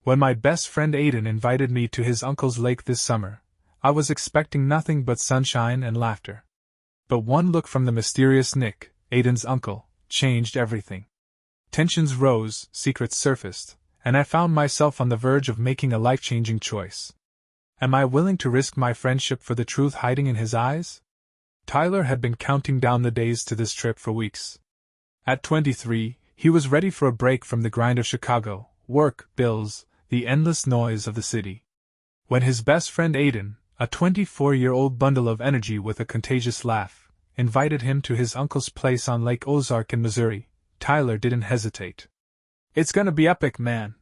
When my best friend Aiden invited me to his uncle's lake this summer, I was expecting nothing but sunshine and laughter. But one look from the mysterious Nick, Aiden's uncle, changed everything. Tensions rose, secrets surfaced, and I found myself on the verge of making a life-changing choice. Am I willing to risk my friendship for the truth hiding in his eyes? Tyler had been counting down the days to this trip for weeks. At 23, he was ready for a break from the grind of Chicago, work, bills, the endless noise of the city. When his best friend Aiden, a 24-year-old bundle of energy with a contagious laugh, invited him to his uncle's place on Lake Ozark in Missouri, Tyler didn't hesitate. "It's gonna be epic, man,"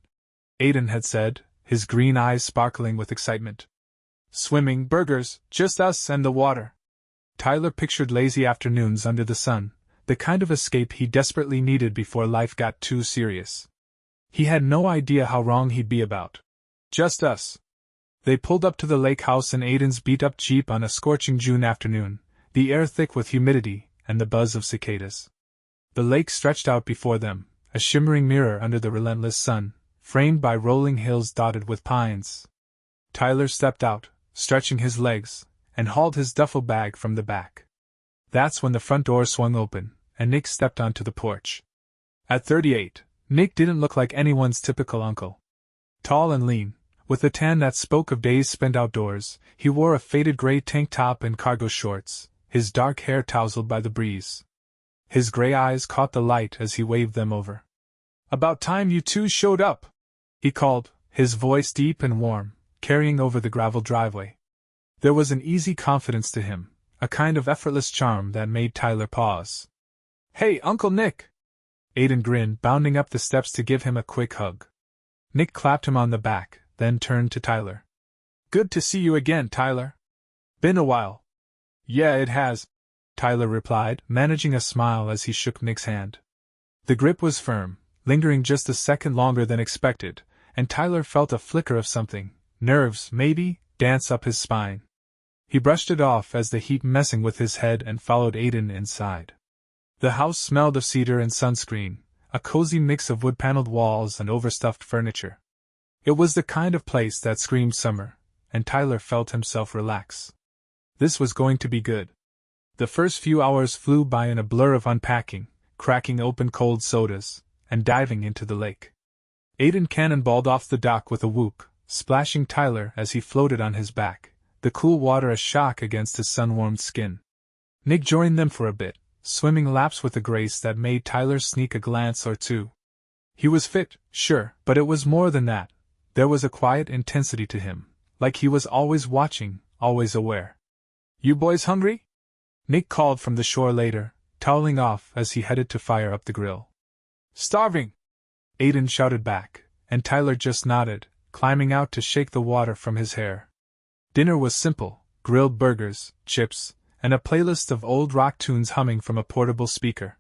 Aiden had said, his green eyes sparkling with excitement. "Swimming, burgers, just us and the water." Tyler pictured lazy afternoons under the sun, the kind of escape he desperately needed before life got too serious. He had no idea how wrong he'd be about. Just us. They pulled up to the lake house in Aiden's beat-up Jeep on a scorching June afternoon, the air thick with humidity and the buzz of cicadas. The lake stretched out before them, a shimmering mirror under the relentless sun, framed by rolling hills dotted with pines. Tyler stepped out, stretching his legs, and hauled his duffel bag from the back. That's when the front door swung open, and Nick stepped onto the porch. At 38, Nick didn't look like anyone's typical uncle. Tall and lean, with a tan that spoke of days spent outdoors, he wore a faded gray tank top and cargo shorts, his dark hair tousled by the breeze. His gray eyes caught the light as he waved them over. "About time you two showed up," he called, his voice deep and warm, carrying over the gravel driveway. There was an easy confidence to him, a kind of effortless charm that made Tyler pause. "Hey, Uncle Nick!" Aiden grinned, bounding up the steps to give him a quick hug. Nick clapped him on the back, then turned to Tyler. "Good to see you again, Tyler. Been a while." "Yeah, it has," Tyler replied, managing a smile as he shook Nick's hand. The grip was firm, lingering just a second longer than expected, and Tyler felt a flicker of something, nerves, maybe, dance up his spine. He brushed it off as the heat messing with his head and followed Aiden inside. The house smelled of cedar and sunscreen, a cozy mix of wood-paneled walls and overstuffed furniture. It was the kind of place that screamed summer, and Tyler felt himself relax. This was going to be good. The first few hours flew by in a blur of unpacking, cracking open cold sodas, and diving into the lake. Aiden cannonballed off the dock with a whoop, splashing Tyler as he floated on his back, the cool water a shock against his sun-warmed skin. Nick joined them for a bit, swimming laps with a grace that made Tyler sneak a glance or two. He was fit, sure, but it was more than that. There was a quiet intensity to him, like he was always watching, always aware. "You boys hungry?" Nick called from the shore later, toweling off as he headed to fire up the grill. "Starving!" Aiden shouted back, and Tyler just nodded, climbing out to shake the water from his hair. Dinner was simple, grilled burgers, chips, and a playlist of old rock tunes humming from a portable speaker.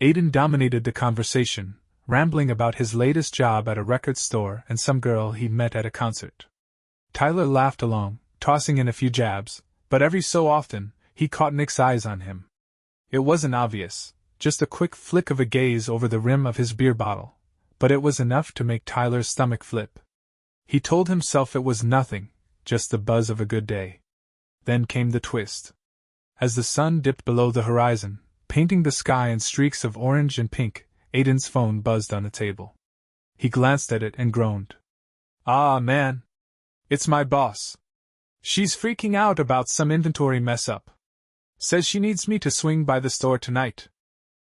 Aiden dominated the conversation, rambling about his latest job at a record store and some girl he'd met at a concert. Tyler laughed along, tossing in a few jabs, but every so often, he caught Nick's eyes on him. It wasn't obvious, just a quick flick of a gaze over the rim of his beer bottle, but it was enough to make Tyler's stomach flip. He told himself it was nothing, just the buzz of a good day. Then came the twist. As the sun dipped below the horizon, painting the sky in streaks of orange and pink, Aiden's phone buzzed on the table. He glanced at it and groaned. "Ah, man. It's my boss. She's freaking out about some inventory mess-up. Says she needs me to swing by the store tonight."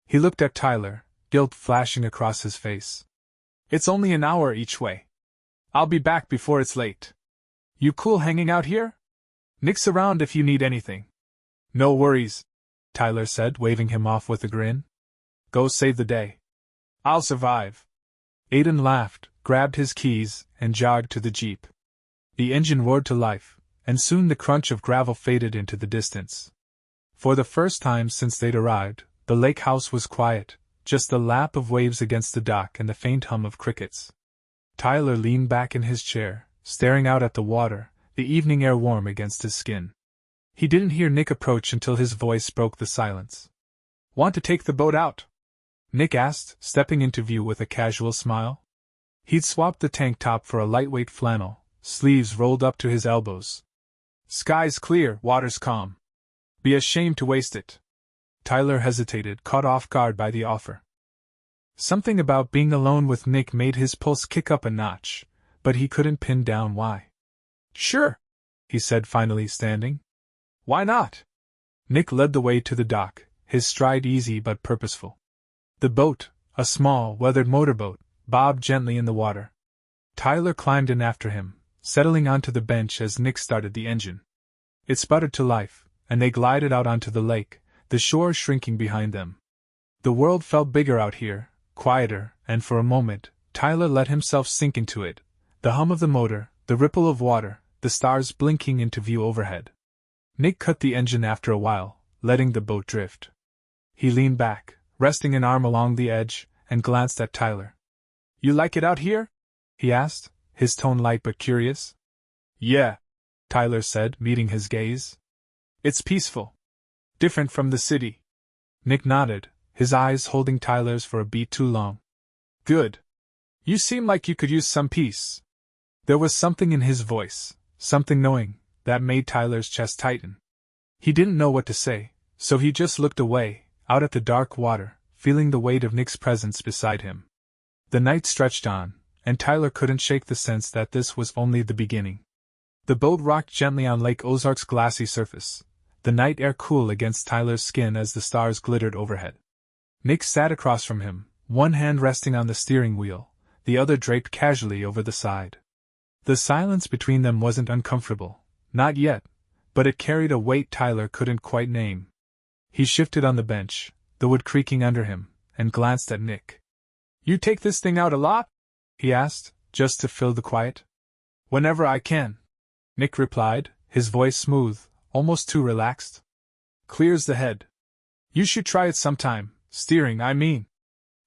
He looked at Tyler, guilt flashing across his face. "It's only an hour each way. I'll be back before it's late. You cool hanging out here? Nick's around if you need anything." "No worries," Tyler said, waving him off with a grin. "Go save the day. I'll survive." Aiden laughed, grabbed his keys, and jogged to the Jeep. The engine roared to life, and soon the crunch of gravel faded into the distance. For the first time since they'd arrived, the lake house was quiet, just the lap of waves against the dock and the faint hum of crickets. Tyler leaned back in his chair, staring out at the water, the evening air warm against his skin. He didn't hear Nick approach until his voice broke the silence. "Want to take the boat out?" Nick asked, stepping into view with a casual smile. He'd swapped the tank top for a lightweight flannel, sleeves rolled up to his elbows. "Sky's clear, water's calm. Be ashamed to waste it." Tyler hesitated, caught off guard by the offer. Something about being alone with Nick made his pulse kick up a notch, but he couldn't pin down why. "Sure," he said, finally standing. "Why not?" Nick led the way to the dock, his stride easy but purposeful. The boat, a small, weathered motorboat, bobbed gently in the water. Tyler climbed in after him, settling onto the bench as Nick started the engine. It sputtered to life, and they glided out onto the lake, the shore shrinking behind them. The world felt bigger out here, quieter, and for a moment, Tyler let himself sink into it, the hum of the motor, the ripple of water, the stars blinking into view overhead. Nick cut the engine after a while, letting the boat drift. He leaned back, resting an arm along the edge, and glanced at Tyler. "You like it out here?" he asked, his tone light but curious. "Yeah," Tyler said, meeting his gaze. "It's peaceful. Different from the city." Nick nodded, his eyes holding Tyler's for a beat too long. "Good. You seem like you could use some peace." There was something in his voice, something knowing, that made Tyler's chest tighten. He didn't know what to say, so he just looked away, out at the dark water, feeling the weight of Nick's presence beside him. The night stretched on, and Tyler couldn't shake the sense that this was only the beginning. The boat rocked gently on Lake Ozark's glassy surface, the night air cool against Tyler's skin as the stars glittered overhead. Nick sat across from him, one hand resting on the steering wheel, the other draped casually over the side. The silence between them wasn't uncomfortable, not yet, but it carried a weight Tyler couldn't quite name. He shifted on the bench, the wood creaking under him, and glanced at Nick. "You take this thing out a lot?" he asked, just to fill the quiet. "Whenever I can," Nick replied, his voice smooth, almost too relaxed. "Clears the head. You should try it sometime, steering, I mean."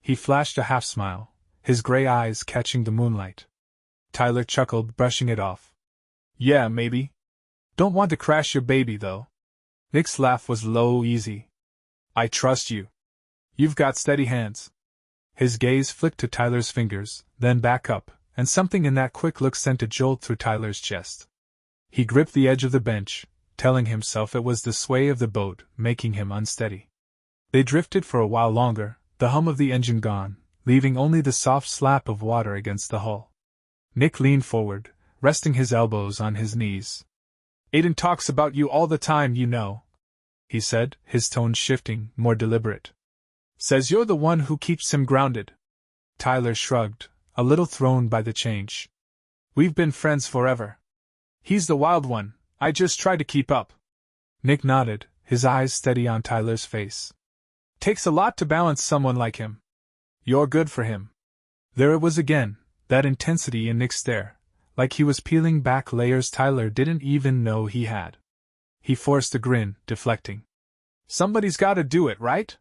He flashed a half-smile, his gray eyes catching the moonlight. Tyler chuckled, brushing it off. "Yeah, maybe. Don't want to crash your baby, though." Nick's laugh was low, easy. "I trust you. You've got steady hands." His gaze flicked to Tyler's fingers, then back up, and something in that quick look sent a jolt through Tyler's chest. He gripped the edge of the bench, telling himself it was the sway of the boat making him unsteady. They drifted for a while longer, the hum of the engine gone, leaving only the soft slap of water against the hull. Nick leaned forward, resting his elbows on his knees. "Aiden talks about you all the time, you know," he said, his tone shifting, more deliberate. "Says you're the one who keeps him grounded." Tyler shrugged, a little thrown by the change. "We've been friends forever. He's the wild one, I just try to keep up." Nick nodded, his eyes steady on Tyler's face. "Takes a lot to balance someone like him. You're good for him." There it was again, that intensity in Nick's stare, like he was peeling back layers Tyler didn't even know he had. He forced a grin, deflecting. "Somebody's gotta do it, right?"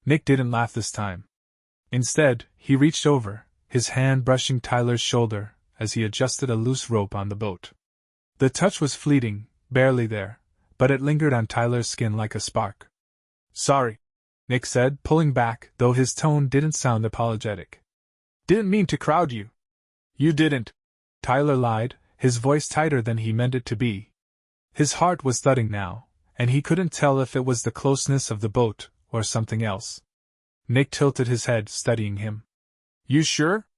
Nick didn't laugh this time. Instead, he reached over, his hand brushing Tyler's shoulder as he adjusted a loose rope on the boat. The touch was fleeting, barely there, but it lingered on Tyler's skin like a spark. "Sorry," Nick said, pulling back, though his tone didn't sound apologetic. "Didn't mean to crowd you." "You didn't," Tyler lied, his voice tighter than he meant it to be. His heart was thudding now, and he couldn't tell if it was the closeness of the boat or something else. Nick tilted his head, studying him. "You sure?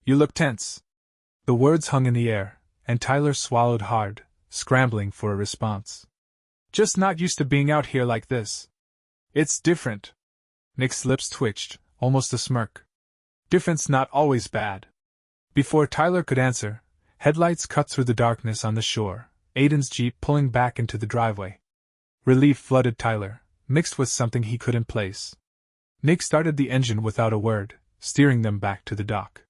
You look tense." The words hung in the air, and Tyler swallowed hard, scrambling for a response. "Just not used to being out here like this." "It's different." Nick's lips twitched, almost a smirk. "Different's not always bad." Before Tyler could answer, headlights cut through the darkness on the shore, Aiden's Jeep pulling back into the driveway. Relief flooded Tyler, mixed with something he couldn't place. Nick started the engine without a word, steering them back to the dock.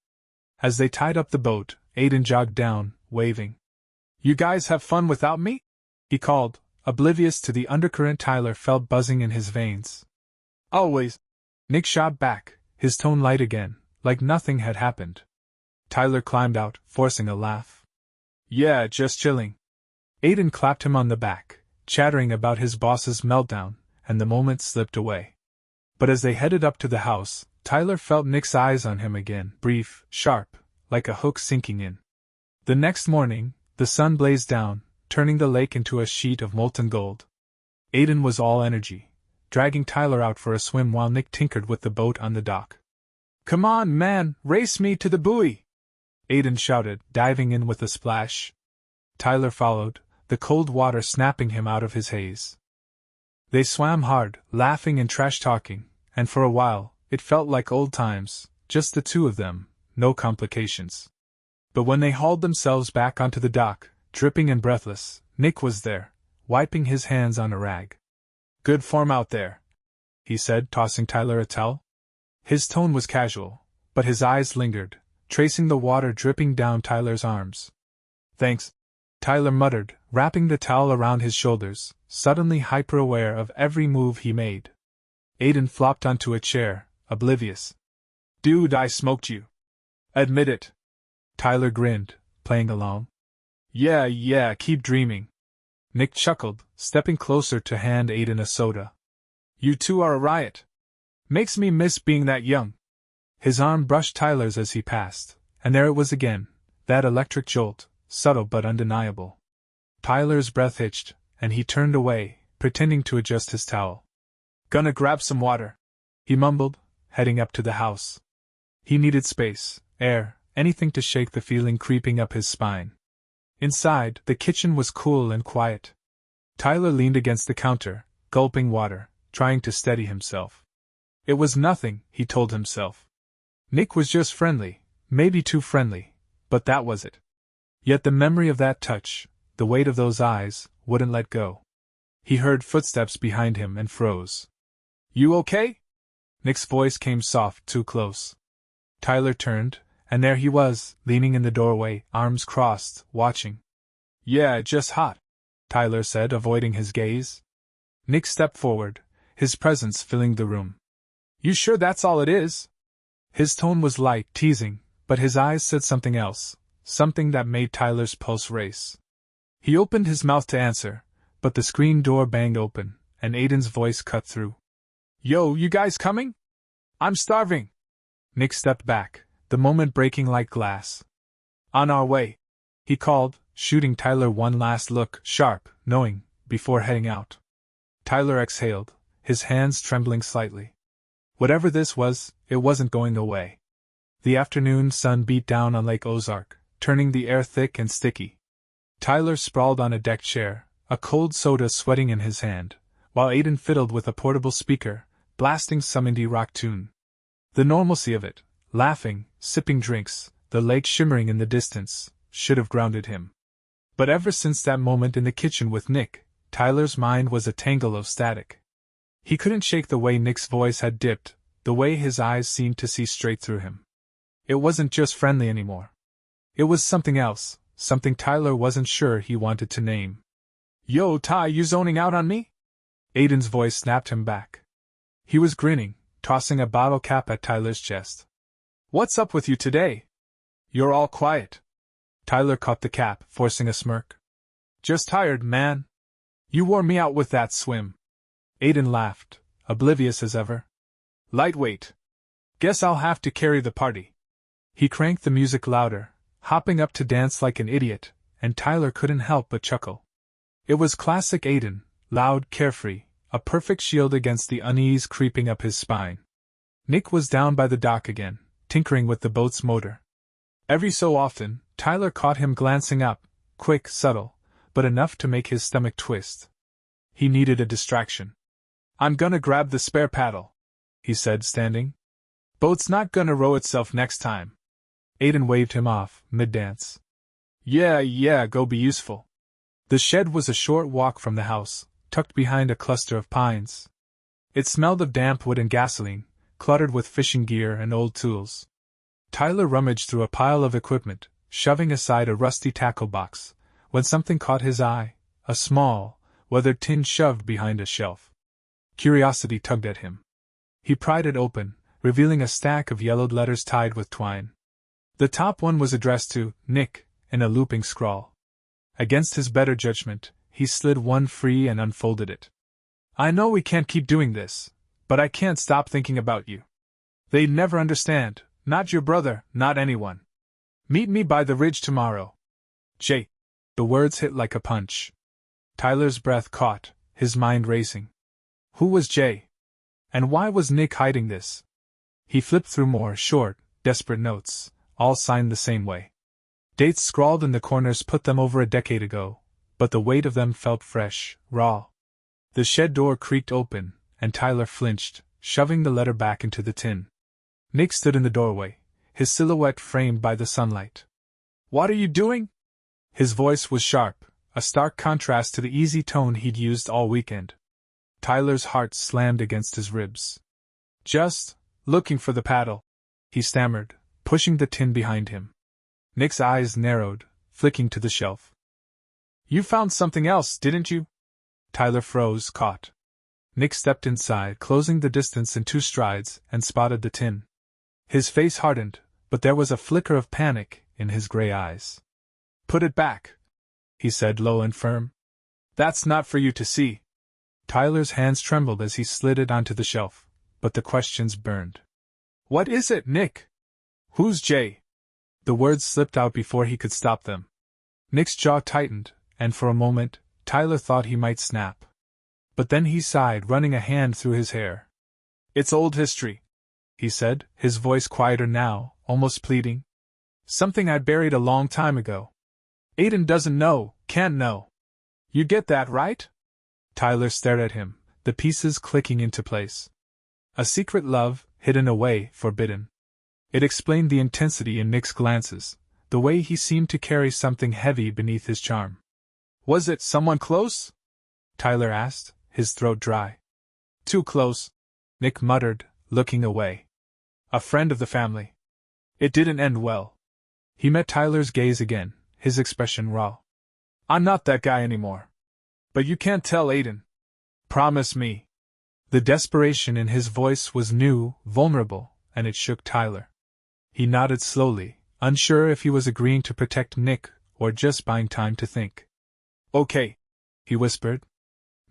As they tied up the boat, Aiden jogged down, waving. "You guys have fun without me?" he called, oblivious to the undercurrent Tyler felt buzzing in his veins. "Always," Nick shot back, his tone light again, like nothing had happened. Tyler climbed out, forcing a laugh. "Yeah, just chilling." Aiden clapped him on the back, chattering about his boss's meltdown, and the moment slipped away. But as they headed up to the house, Tyler felt Nick's eyes on him again, brief, sharp, like a hook sinking in. The next morning, the sun blazed down, turning the lake into a sheet of molten gold. Aiden was all energy, dragging Tyler out for a swim while Nick tinkered with the boat on the dock. "Come on, man, race me to the buoy!" Aiden shouted, diving in with a splash. Tyler followed, the cold water snapping him out of his haze. They swam hard, laughing and trash-talking, and for a while, it felt like old times, just the two of them, no complications. But when they hauled themselves back onto the dock, dripping and breathless, Nick was there, wiping his hands on a rag. "Good form out there," he said, tossing Tyler a towel. His tone was casual, but his eyes lingered, tracing the water dripping down Tyler's arms. "Thanks," Tyler muttered, wrapping the towel around his shoulders, suddenly hyper-aware of every move he made. Aiden flopped onto a chair, oblivious. "Dude, I smoked you. Admit it." Tyler grinned, playing along. Yeah, keep dreaming." Nick chuckled, stepping closer to hand Aiden a soda. "You two are a riot. Makes me miss being that young." His arm brushed Tyler's as he passed, and there it was again, that electric jolt, subtle but undeniable. Tyler's breath hitched, and he turned away, pretending to adjust his towel. "Gonna grab some water," he mumbled, heading up to the house. He needed space, air, anything to shake the feeling creeping up his spine. Inside, the kitchen was cool and quiet. Tyler leaned against the counter, gulping water, trying to steady himself. It was nothing, he told himself. Nick was just friendly, maybe too friendly, but that was it. Yet the memory of that touch, the weight of those eyes, wouldn't let go. He heard footsteps behind him and froze. "You okay?" Nick's voice came soft, too close. Tyler turned, and there he was, leaning in the doorway, arms crossed, watching. "Yeah, just hot," Tyler said, avoiding his gaze. Nick stepped forward, his presence filling the room. "You sure that's all it is?" His tone was light, teasing, but his eyes said something else, something that made Tyler's pulse race. He opened his mouth to answer, but the screen door banged open, and Aiden's voice cut through. "Yo, you guys coming? I'm starving." Nick stepped back, the moment breaking like glass. "On our way," he called, shooting Tyler one last look, sharp, knowing, before heading out. Tyler exhaled, his hands trembling slightly. Whatever this was, it wasn't going away. The afternoon sun beat down on Lake Ozark, turning the air thick and sticky. Tyler sprawled on a deck chair, a cold soda sweating in his hand, while Aiden fiddled with a portable speaker, blasting some indie rock tune. The normalcy of it, laughing, sipping drinks, the lake shimmering in the distance, should have grounded him. But ever since that moment in the kitchen with Nick, Tyler's mind was a tangle of static. He couldn't shake the way Nick's voice had dipped, the way his eyes seemed to see straight through him. It wasn't just friendly anymore. It was something else, something Tyler wasn't sure he wanted to name. "Yo, Ty, you zoning out on me?" Aiden's voice snapped him back. He was grinning, tossing a bottle cap at Tyler's chest. "What's up with you today? You're all quiet." Tyler caught the cap, forcing a smirk. "Just tired, man. You wore me out with that swim." Aiden laughed, oblivious as ever. "Lightweight. Guess I'll have to carry the party." He cranked the music louder, hopping up to dance like an idiot, and Tyler couldn't help but chuckle. It was classic Aiden, loud, carefree, a perfect shield against the unease creeping up his spine. Nick was down by the dock again, tinkering with the boat's motor. Every so often, Tyler caught him glancing up, quick, subtle, but enough to make his stomach twist. He needed a distraction. "I'm gonna grab the spare paddle," he said, standing. "Boat's not gonna row itself next time." Aiden waved him off, mid-dance. Yeah, go be useful." The shed was a short walk from the house, tucked behind a cluster of pines. It smelled of damp wood and gasoline, cluttered with fishing gear and old tools. Tyler rummaged through a pile of equipment, shoving aside a rusty tackle box, when something caught his eye, a small, weathered tin shoved behind a shelf. Curiosity tugged at him. He pried it open, revealing a stack of yellowed letters tied with twine. The top one was addressed to Nick, in a looping scrawl. Against his better judgment, he slid one free and unfolded it. "I know we can't keep doing this, but I can't stop thinking about you. They'd never understand, not your brother, not anyone. Meet me by the ridge tomorrow. Jay. The words hit like a punch. Tyler's breath caught, his mind racing. Who was Jay? And why was Nick hiding this? He flipped through more short, desperate notes, all signed the same way. Dates scrawled in the corners put them over a decade ago, but the weight of them felt fresh, raw. The shed door creaked open, and Tyler flinched, shoving the letter back into the tin. Nick stood in the doorway, his silhouette framed by the sunlight. What are you doing? His voice was sharp, a stark contrast to the easy tone he'd used all weekend. Tyler's heart slammed against his ribs. Just looking for the paddle, he stammered, pushing the tin behind him. Nick's eyes narrowed, flicking to the shelf. You found something else, didn't you? Tyler froze, caught. Nick stepped inside, closing the distance in 2 strides, and spotted the tin. His face hardened, but there was a flicker of panic in his gray eyes. Put it back, he said low and firm. That's not for you to see. Tyler's hands trembled as he slid it onto the shelf, but the questions burned. What is it, Nick? Who's Jay? The words slipped out before he could stop them. Nick's jaw tightened, and for a moment, Tyler thought he might snap. But then he sighed, running a hand through his hair. It's old history, he said, his voice quieter now, almost pleading. Something I buried a long time ago. Aiden doesn't know, can't know. You get that, right? Tyler stared at him, the pieces clicking into place. A secret love, hidden away, forbidden. It explained the intensity in Nick's glances, the way he seemed to carry something heavy beneath his charm. Was it someone close? Tyler asked, his throat dry. Too close, Nick muttered, looking away. A friend of the family. It didn't end well. He met Tyler's gaze again, his expression raw. I'm not that guy anymore. But you can't tell Aiden. Promise me. The desperation in his voice was new, vulnerable, and it shook Tyler. He nodded slowly, unsure if he was agreeing to protect Nick or just buying time to think. Okay, he whispered.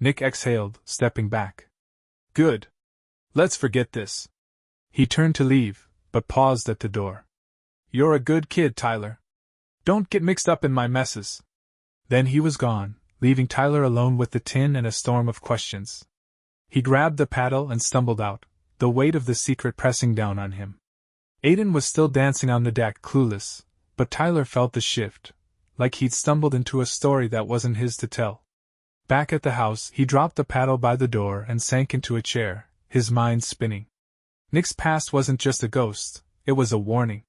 Nick exhaled, stepping back. Good. Let's forget this. He turned to leave, but paused at the door. You're a good kid, Tyler. Don't get mixed up in my messes. Then he was gone, leaving Tyler alone with the tin and a storm of questions. He grabbed the paddle and stumbled out, the weight of the secret pressing down on him. Aiden was still dancing on the deck, clueless, but Tyler felt the shift, like he'd stumbled into a story that wasn't his to tell. Back at the house, he dropped the paddle by the door and sank into a chair, his mind spinning. Nick's past wasn't just a ghost, it was a warning.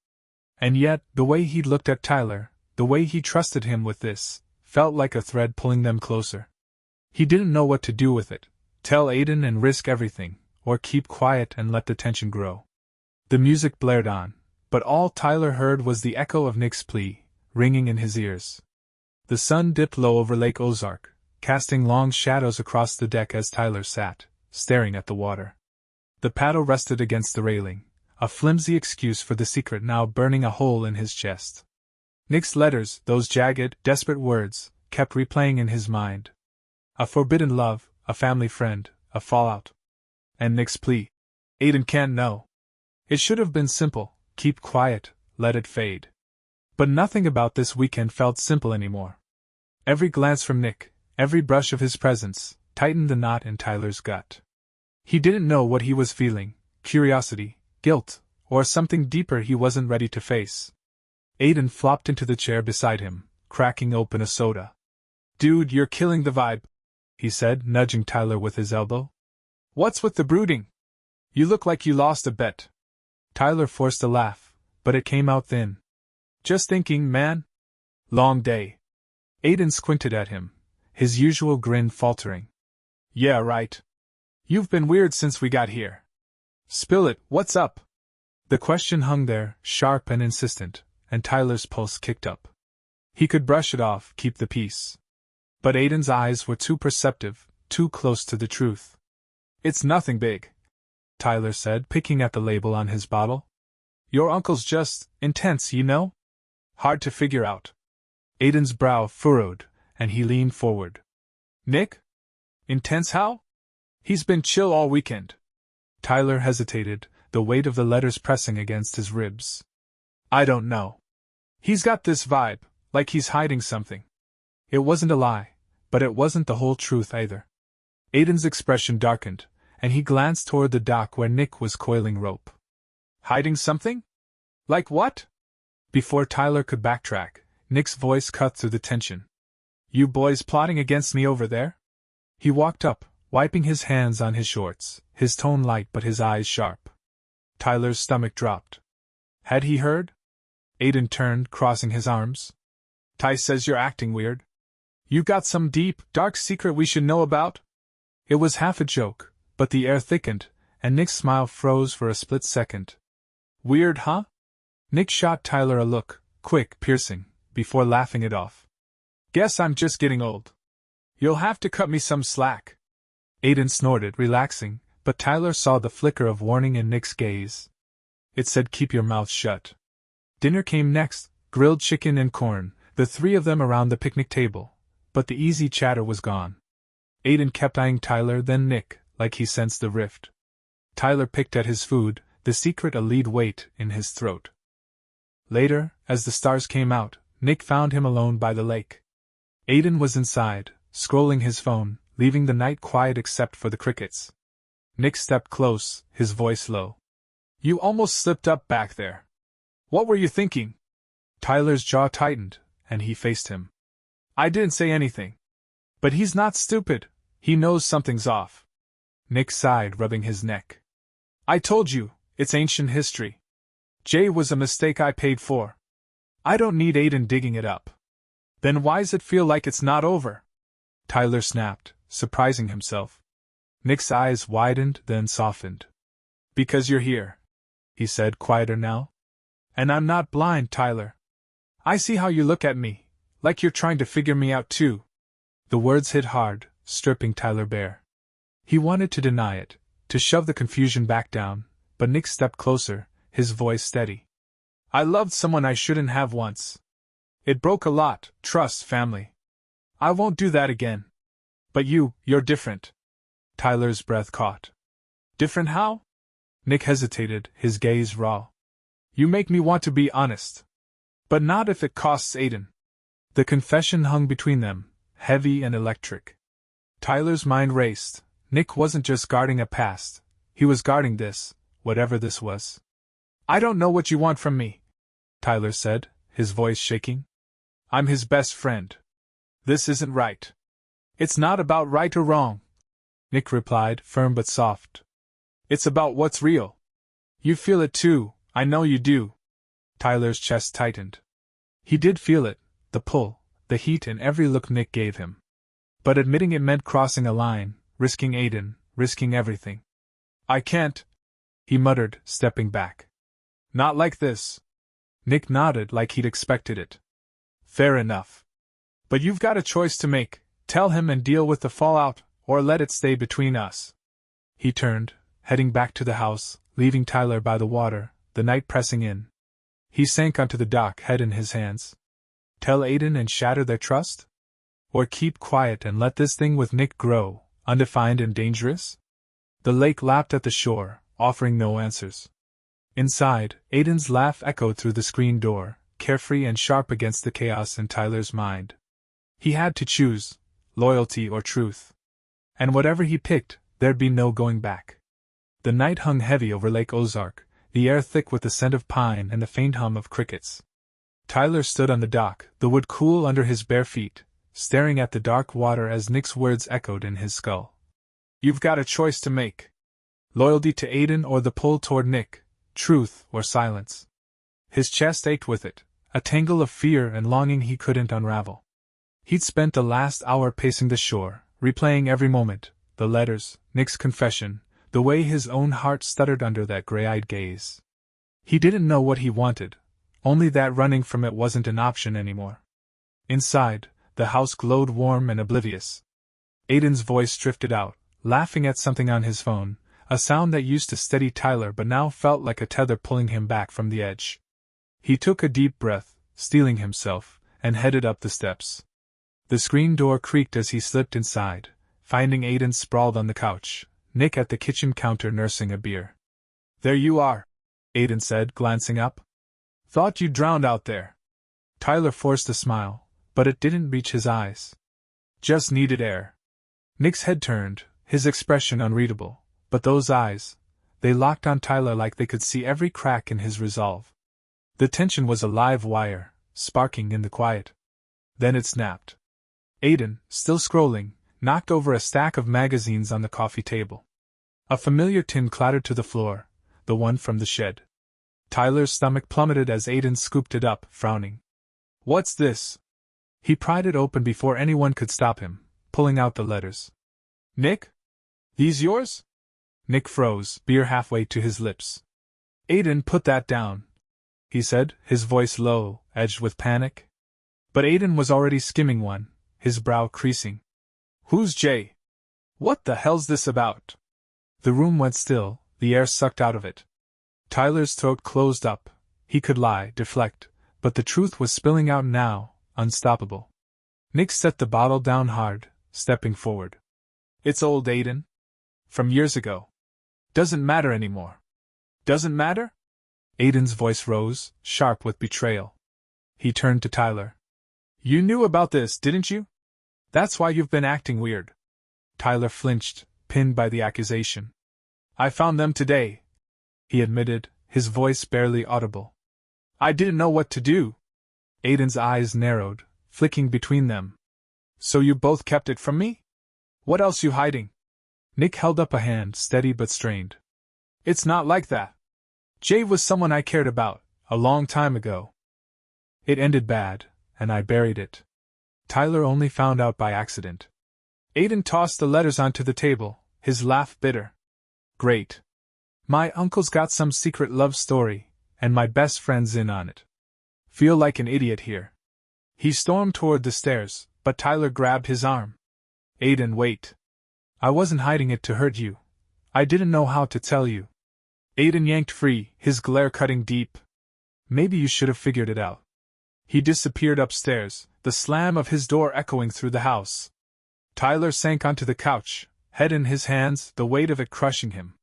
And yet, the way he'd looked at Tyler, the way he trusted him with this, felt like a thread pulling them closer. He didn't know what to do with it, tell Aiden and risk everything, or keep quiet and let the tension grow. The music blared on, but all Tyler heard was the echo of Nick's plea, ringing in his ears. The sun dipped low over Lake Ozark, casting long shadows across the deck as Tyler sat, staring at the water. The paddle rested against the railing, a flimsy excuse for the secret now burning a hole in his chest. Nick's letters, those jagged, desperate words, kept replaying in his mind. A forbidden love, a family friend, a fallout. And Nick's plea. Aiden can't know. It should have been simple, keep quiet, let it fade. But nothing about this weekend felt simple anymore. Every glance from Nick, every brush of his presence, tightened the knot in Tyler's gut. He didn't know what he was feeling, curiosity, guilt, or something deeper he wasn't ready to face. Aiden flopped into the chair beside him, cracking open a soda. Dude, you're killing the vibe, he said, nudging Tyler with his elbow. What's with the brooding? You look like you lost a bet. Tyler forced a laugh, but it came out thin. Just thinking, man. Long day. Aiden squinted at him, his usual grin faltering. Yeah, right. You've been weird since we got here. Spill it, what's up? The question hung there, sharp and insistent, and Tyler's pulse kicked up. He could brush it off, keep the peace. But Aiden's eyes were too perceptive, too close to the truth. It's nothing big, Tyler said, picking at the label on his bottle. Your uncle's just intense, you know? Hard to figure out. Aiden's brow furrowed, and he leaned forward. Nick? Intense how? He's been chill all weekend. Tyler hesitated, the weight of the letters pressing against his ribs. I don't know. He's got this vibe, like he's hiding something. It wasn't a lie, but it wasn't the whole truth either. Aiden's expression darkened, and he glanced toward the dock where Nick was coiling rope. Hiding something? Like what? Before Tyler could backtrack, Nick's voice cut through the tension. You boys plotting against me over there? He walked up, wiping his hands on his shorts, his tone light but his eyes sharp. Tyler's stomach dropped. Had he heard? Aiden turned, crossing his arms. Ty says you're acting weird. You got some deep, dark secret we should know about? It was half a joke, but the air thickened, and Nick's smile froze for a split second. Weird, huh? Nick shot Tyler a look, quick, piercing, before laughing it off. Guess I'm just getting old. You'll have to cut me some slack. Aiden snorted, relaxing, but Tyler saw the flicker of warning in Nick's gaze. It said keep your mouth shut. Dinner came next, grilled chicken and corn, the three of them around the picnic table, but the easy chatter was gone. Aiden kept eyeing Tyler, then Nick, like he sensed the rift. Tyler picked at his food, the secret a lead weight in his throat. Later, as the stars came out, Nick found him alone by the lake. Aiden was inside, scrolling his phone, leaving the night quiet except for the crickets. Nick stepped close, his voice low. You almost slipped up back there. What were you thinking? Tyler's jaw tightened, and he faced him. I didn't say anything. But he's not stupid, he knows something's off. Nick sighed, rubbing his neck. I told you, it's ancient history. Jay was a mistake I paid for. I don't need Aiden digging it up. Then why's it feel like it's not over? Tyler snapped, surprising himself. Nick's eyes widened, then softened. Because you're here, he said, quieter now. And I'm not blind, Tyler. I see how you look at me, like you're trying to figure me out too. The words hit hard, stripping Tyler bare. He wanted to deny it, to shove the confusion back down, but Nick stepped closer, his voice steady. I loved someone I shouldn't have once. It broke a lot, trust, family. I won't do that again. But you're different. Tyler's breath caught. Different how? Nick hesitated, his gaze raw. You make me want to be honest. But not if it costs Aiden. The confession hung between them, heavy and electric. Tyler's mind raced. Nick wasn't just guarding a past, he was guarding this, whatever this was. I don't know what you want from me, Tyler said, his voice shaking. I'm his best friend. This isn't right. It's not about right or wrong, Nick replied, firm but soft. It's about what's real. You feel it too, I know you do. Tyler's chest tightened. He did feel it, the pull, the heat in every look Nick gave him. But admitting it meant crossing a line, risking Aiden, risking everything. I can't, he muttered, stepping back. Not like this. Nick nodded like he'd expected it. Fair enough. But you've got a choice to make, tell him and deal with the fallout, or let it stay between us. He turned, heading back to the house, leaving Tyler by the water, the night pressing in. He sank onto the dock, head in his hands. Tell Aiden and shatter their trust? Or keep quiet and let this thing with Nick grow, undefined and dangerous? The lake lapped at the shore, offering no answers. Inside, Aiden's laugh echoed through the screen door, carefree and sharp against the chaos in Tyler's mind. He had to choose, loyalty or truth. And whatever he picked, there'd be no going back. The night hung heavy over Lake Ozark, the air thick with the scent of pine and the faint hum of crickets. Tyler stood on the dock, the wood cool under his bare feet, staring at the dark water as Nick's words echoed in his skull. You've got a choice to make. Loyalty to Aiden or the pull toward Nick, truth or silence. His chest ached with it, a tangle of fear and longing he couldn't unravel. He'd spent the last hour pacing the shore, replaying every moment, the letters, Nick's confession, the way his own heart stuttered under that gray-eyed gaze. He didn't know what he wanted, only that running from it wasn't an option anymore. Inside, the house glowed warm and oblivious. Aiden's voice drifted out, laughing at something on his phone, a sound that used to steady Tyler but now felt like a tether pulling him back from the edge. He took a deep breath, steeling himself, and headed up the steps. The screen door creaked as he slipped inside, finding Aiden sprawled on the couch, Nick at the kitchen counter nursing a beer. There you are, Aiden said, glancing up. Thought you drowned out there. Tyler forced a smile, but it didn't reach his eyes. Just needed air. Nick's head turned, his expression unreadable, but those eyes, they locked on Tyler like they could see every crack in his resolve. The tension was a live wire, sparking in the quiet. Then it snapped. Aiden, still scrolling, knocked over a stack of magazines on the coffee table. A familiar tin clattered to the floor, the one from the shed. Tyler's stomach plummeted as Aiden scooped it up, frowning. "What's this?" He pried it open before anyone could stop him, pulling out the letters. "Nick? These yours?" Nick froze, beer halfway to his lips. "Aiden, put that down," he said, his voice low, edged with panic. But Aiden was already skimming one, his brow creasing. "Who's Jay? What the hell's this about?" The room went still, the air sucked out of it. Tyler's throat closed up. He could lie, deflect, but the truth was spilling out now, unstoppable. Nick set the bottle down hard, stepping forward. "It's old, Aiden. From years ago. Doesn't matter anymore." "Doesn't matter?" Aiden's voice rose, sharp with betrayal. He turned to Tyler. "You knew about this, didn't you? That's why you've been acting weird." Tyler flinched, pinned by the accusation. "I found them today," he admitted, his voice barely audible. "I didn't know what to do." Aiden's eyes narrowed, flicking between them. "So you both kept it from me? What else you hiding?" Nick held up a hand, steady but strained. "It's not like that. Jay was someone I cared about, a long time ago. It ended bad, and I buried it. Tyler only found out by accident." Aiden tossed the letters onto the table, his laugh bitter. "Great. My uncle's got some secret love story, and my best friend's in on it. Feel like an idiot here." He stormed toward the stairs, but Tyler grabbed his arm. "Aiden, wait. I wasn't hiding it to hurt you. I didn't know how to tell you." Aiden yanked free, his glare cutting deep. "Maybe you should have figured it out." He disappeared upstairs, the slam of his door echoing through the house. Tyler sank onto the couch, head in his hands, the weight of it crushing him.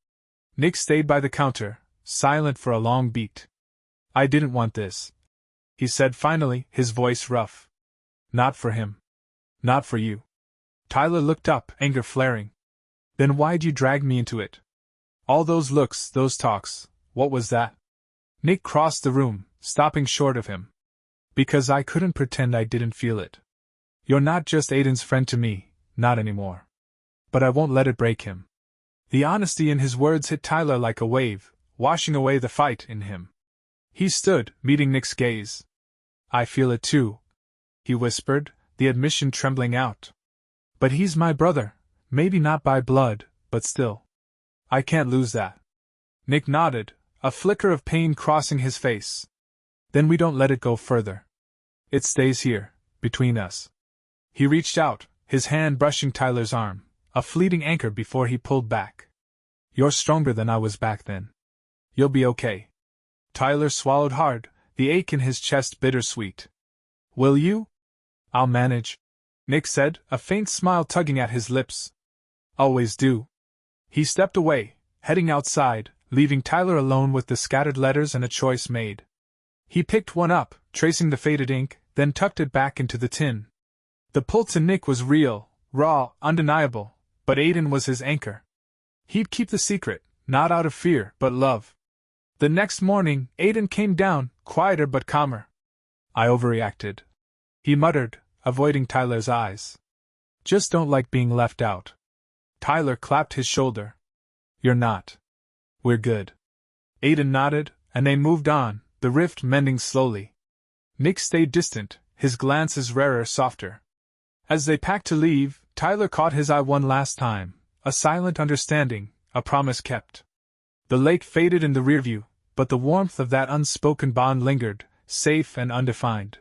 Nick stayed by the counter, silent for a long beat. "I didn't want this," he said finally, his voice rough. "Not for him. Not for you." Tyler looked up, anger flaring. "Then why'd you drag me into it? All those looks, those talks, what was that?" Nick crossed the room, stopping short of him. "Because I couldn't pretend I didn't feel it. You're not just Aiden's friend to me, not anymore. But I won't let it break him." The honesty in his words hit Tyler like a wave, washing away the fight in him. He stood, meeting Nick's gaze. "I feel it too," he whispered, the admission trembling out. "But he's my brother, maybe not by blood, but still. I can't lose that." Nick nodded, a flicker of pain crossing his face. "Then we don't let it go further. It stays here, between us." He reached out, his hand brushing Tyler's arm, a fleeting anchor before he pulled back. "You're stronger than I was back then. You'll be okay." Tyler swallowed hard, the ache in his chest bittersweet. "Will you?" "I'll manage," Nick said, a faint smile tugging at his lips. "Always do." He stepped away, heading outside, leaving Tyler alone with the scattered letters and a choice made. He picked one up, tracing the faded ink, then tucked it back into the tin. The pull to Nick was real, raw, undeniable, but Aiden was his anchor. He'd keep the secret, not out of fear, but love. The next morning, Aiden came down, quieter but calmer. "I overreacted," he muttered, avoiding Tyler's eyes. "Just don't like being left out." Tyler clapped his shoulder. "You're not. We're good." Aiden nodded, and they moved on, the rift mending slowly. Nick stayed distant, his glances rarer, softer. As they packed to leave, Tyler caught his eye one last time, a silent understanding, a promise kept. The lake faded in the rearview, but the warmth of that unspoken bond lingered, safe and undefined.